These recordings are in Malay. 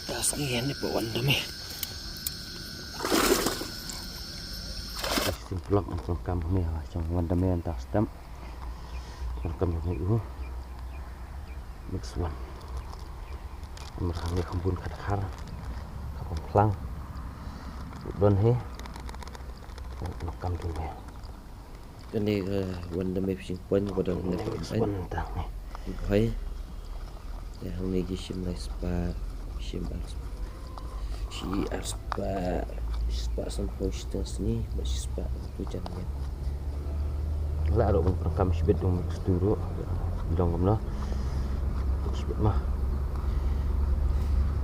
Tas ngayon ni po dami. Simplak ang kami ang dami ang tas dam. Ang kami ni next one. Marami kambun kadakar. Kapong plang. Don he. Nakam tu me. Ini dami fishing point pada next one tang ni. Hai. Yang ni gisim lai spa. Si spa sampai stas ni masih spa tu jangan. Lah ada pun rekam sibet dong sturu bilang kamna. Sibet mah.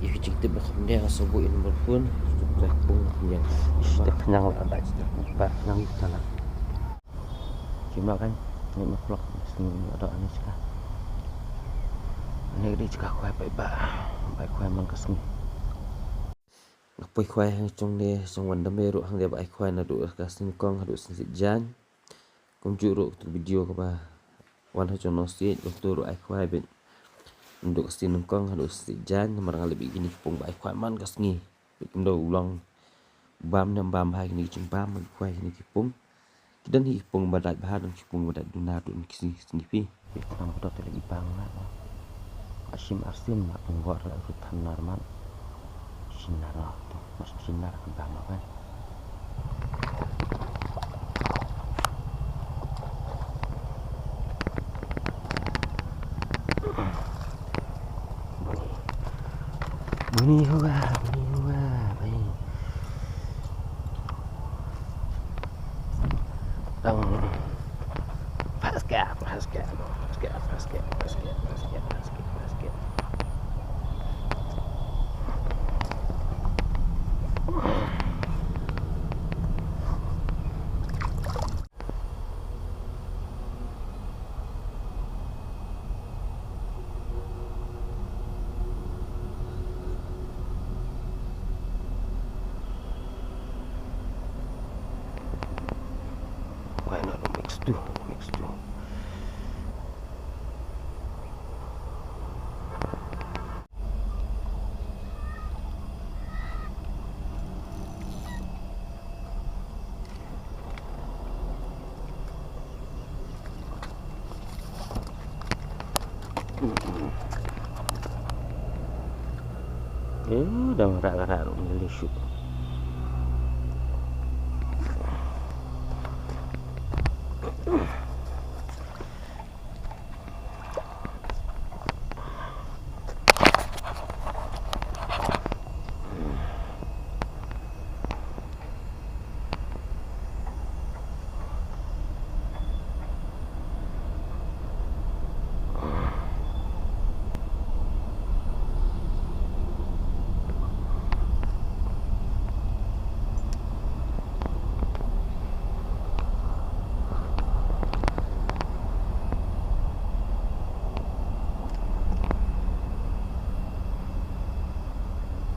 If you cek bakam dia asabu in berpun sudah pun yang sudah kenyang lah ada pak yang sana. Cuma kan ni vlog semua ada ni sekarang. Ini dia juga kuai baik kuai mangkasmi. Ngapoi kuai hang trong dia trong wan dame ru hang dia baik kuai na du kasni kong hadu sin jan. Kong juru tu video ka ba. Wan ha trong no si tu ru ai kuai ben. Untuk sin kong hadu sin jan marang lebih gini pung baik kuai man kasni. Bikin do ulang bam nam bam hai ni chung bam kuai ni kipung. Kidan hi pung badat bahan dan kipung badat duna du kisi snipi. Kita dot lagi bang lah. Asim mak tunggor rutan narman sinar tu mas sinar bang kan bunyi hua baik dang pasca why not mix two. Dah rak-rak melisuk.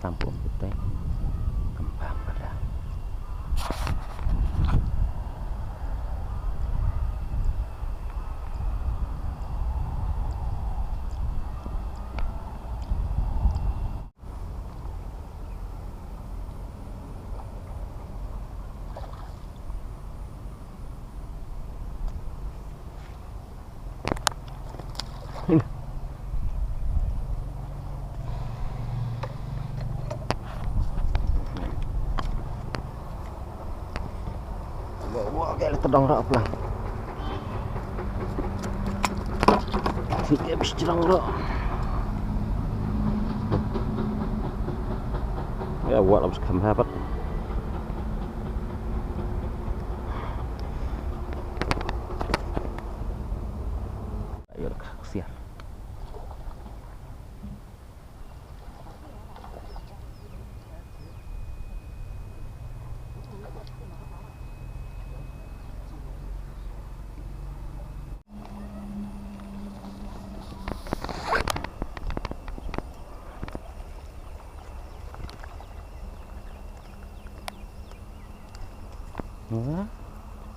Tampung putih kembang pada Wah, kayak tedong rak pelang. Sini habis jerang rak. Ya, buat habis kamera. Ayo kasihan.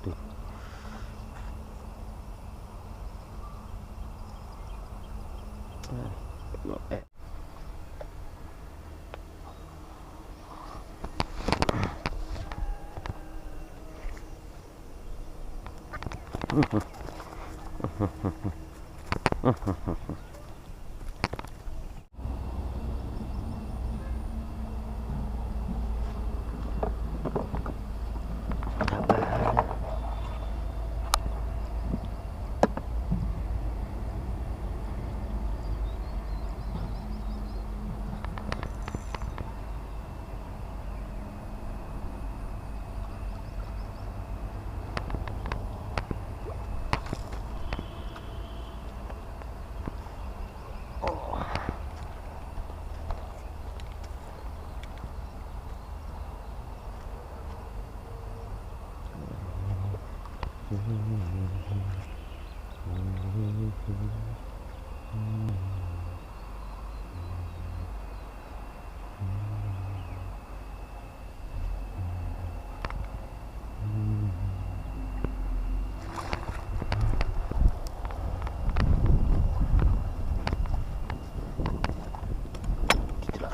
Tuh.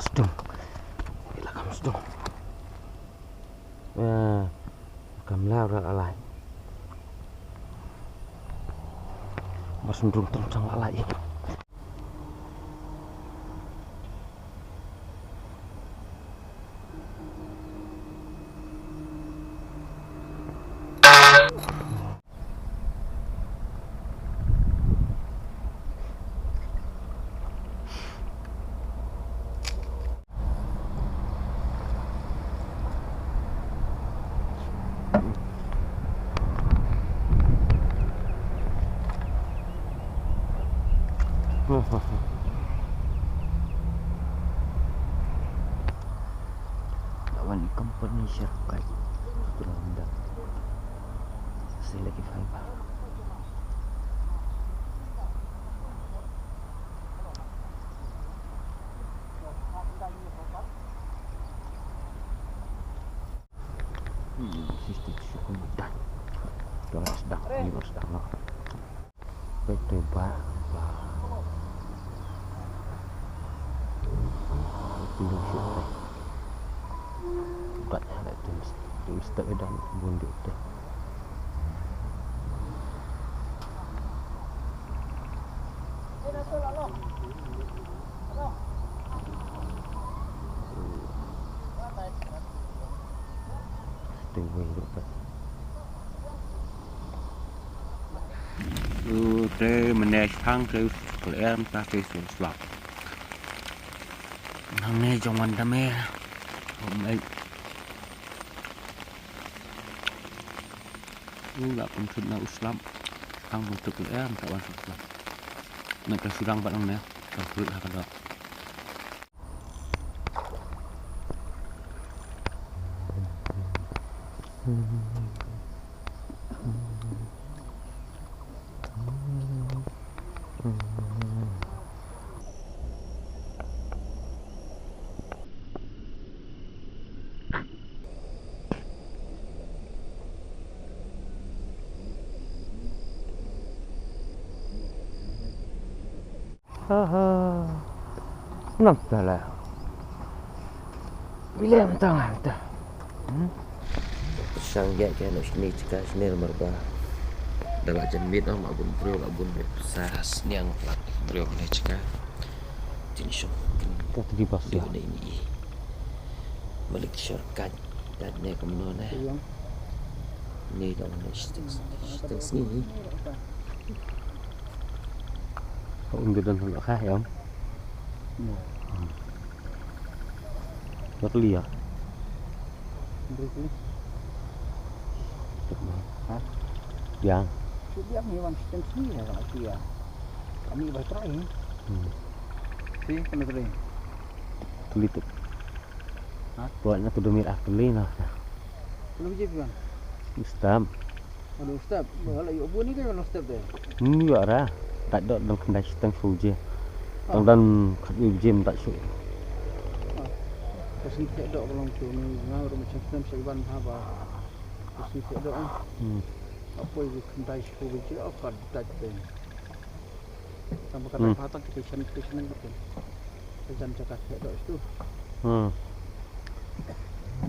Sedung. Gila kamu sedung. Nah, kamu lah alai. Mas ndung terang alai. Lawan company syarikat Belanda. Saya lagi fiber. Sistem syukur mudah. Jangan sedang, ini sedang lah. Baik tebak. Pilih syukur. Buat ada tu step dan bundik tu. Tengok hidup tak. Thế mình nè thang kêu của em ta kêu xuống slap. Thằng này trong anh ta mê. Hôm nay nggak penting nak Islam ang untuk em tak masuk Islam nak kesurang barang ni tak perlu lah kalau nampak lah bila yang tengah tu sangat kan sini cakap sini merba dalam jenmit oh mak bun bro mak bun besas ni yang pelak bro ni cakap jenis tak terlibat dia ini balik syarikat dan ni kemudian ni dalam sistem sini untuk dan hal kah ya Nak lihat. Yang. Dia memang sistem sini ya kalau dia. Kami bertrai. Si kena trai. Tuli tu. Buatnya tu demi akli lah. Belum je kan? Ustaz. Aduh Ustaz, kalau you buat ni kan Ustaz tu. Ni ada. Tak ada dalam kendai sistem fuji. Dan kami jam tak syuk. Kasi tak ada kalau tu ni ngau macam sistem seiban haba. Kasi tak ada. Apa yang kendai fuji apa tak ada. Sampai kata patah kitchen gitu. Jangan cakap tak ada itu.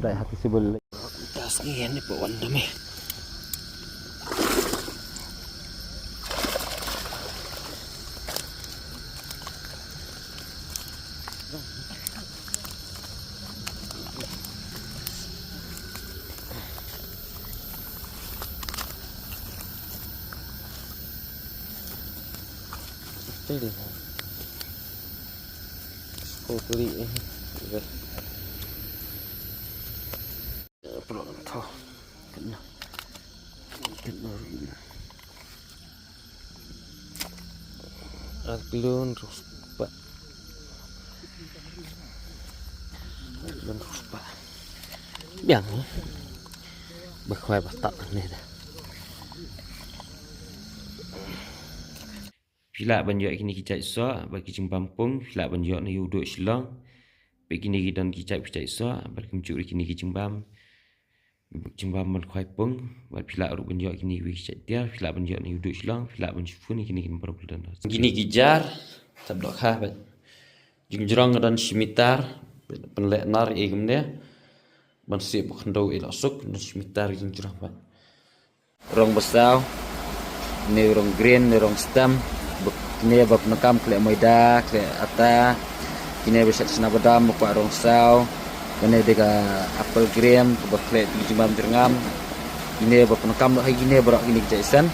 Dah hati sebel. Tas ni ni buat wanda me. tu. Sekali perlu tahu kena aglun ruspa biang berkhoi batak ni dah pila banjak kini kicai so bagi jembampung pila banjak ni uduk Shillong bagi ni dan kicai so bagi mencuri kini jembam jembam man khoi pung buat pila ru banjak kini wi kicai dia pila banjak ni uduk Shillong pila banjufun kini perbulan gini gijar tablok ha bat jingjrong dan shimitar penlek nar igmne ban si bukhandau ilasuk dan shimitar jingjrong bat rong besau ni rong green ni rong stem kini bab nakam kle moida kle ata kini bisa sena badam pak rong sau kini dega apple green bab kle jembam jerngam kini bab nakam hai kini berak kini jaisan